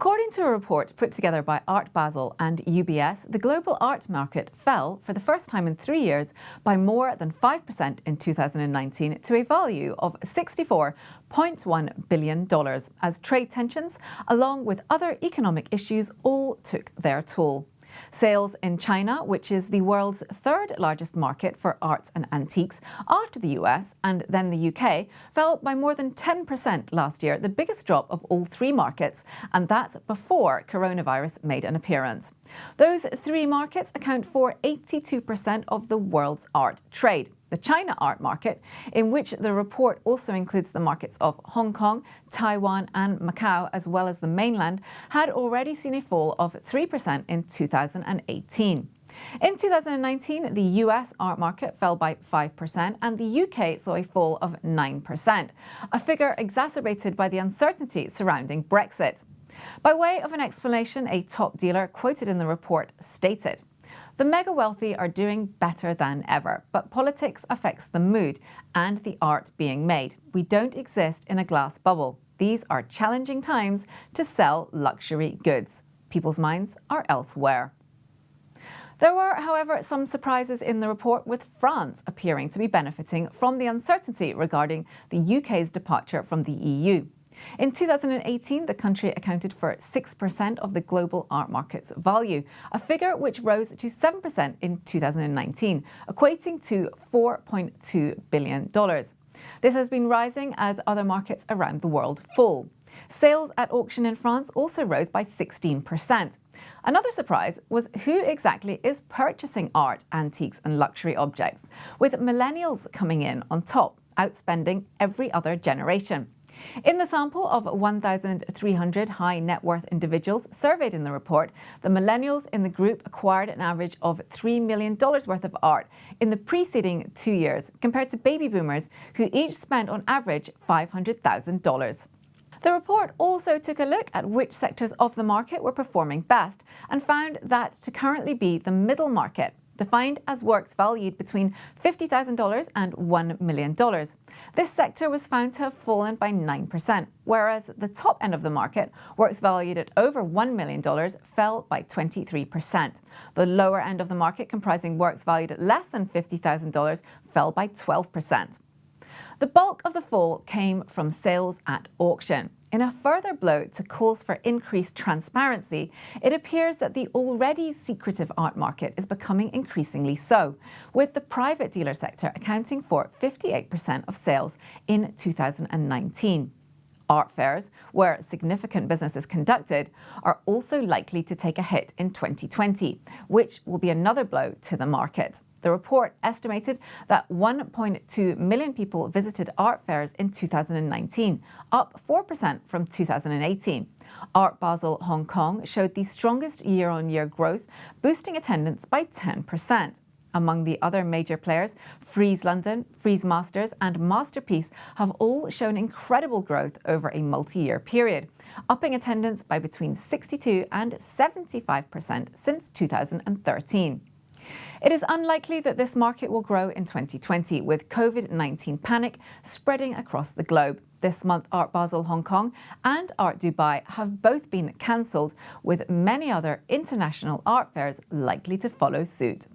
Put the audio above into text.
According to a report put together by Art Basel and UBS, the global art market fell for the first time in 3 years by more than 5% in 2019 to a value of $64.1 billion as trade tensions, along with other economic issues, all took their toll. Sales in China, which is the world's third largest market for arts and antiques after the US and then the UK, fell by more than 10% last year, the biggest drop of all three markets, and that's before coronavirus made an appearance. Those three markets account for 82% of the world's art trade. The China art market, in which the report also includes the markets of Hong Kong, Taiwan and Macau, as well as the mainland, had already seen a fall of 3% in 2018. In 2019, the US art market fell by 5% and the UK saw a fall of 9%, a figure exacerbated by the uncertainty surrounding Brexit. By way of an explanation, a top dealer quoted in the report stated, "The mega wealthy are doing better than ever, but politics affects the mood and the art being made. We don't exist in a glass bubble. These are challenging times to sell luxury goods. People's minds are elsewhere." There were, however, some surprises in the report, with France appearing to be benefiting from the uncertainty regarding the UK's departure from the EU. In 2018, the country accounted for 6% of the global art market's value, a figure which rose to 7% in 2019, equating to $4.2 billion. This has been rising as other markets around the world fall. Sales at auction in France also rose by 16%. Another surprise was who exactly is purchasing art, antiques and luxury objects, with millennials coming in on top, outspending every other generation. In the sample of 1,300 high net worth individuals surveyed in the report, the millennials in the group acquired an average of $3 million worth of art in the preceding 2 years, compared to baby boomers who each spent on average $500,000. The report also took a look at which sectors of the market were performing best and found that to currently be the middle market, defined as works valued between $50,000 and $1 million. This sector was found to have fallen by 9%, whereas the top end of the market, works valued at over $1 million, fell by 23%. The lower end of the market, comprising works valued at less than $50,000, fell by 12%. The bulk of the fall came from sales at auction. In a further blow to calls for increased transparency, it appears that the already secretive art market is becoming increasingly so, with the private dealer sector accounting for 58% of sales in 2019. Art fairs, where significant business is conducted, are also likely to take a hit in 2020, which will be another blow to the market. The report estimated that 1.2 million people visited art fairs in 2019, up 4% from 2018. Art Basel Hong Kong showed the strongest year-on-year growth, boosting attendance by 10%. Among the other major players, Frieze London, Frieze Masters and Masterpiece have all shown incredible growth over a multi-year period, upping attendance by between 62 and 75% since 2013. It is unlikely that this market will grow in 2020, with COVID-19 panic spreading across the globe. This month, Art Basel Hong Kong and Art Dubai have both been cancelled, with many other international art fairs likely to follow suit.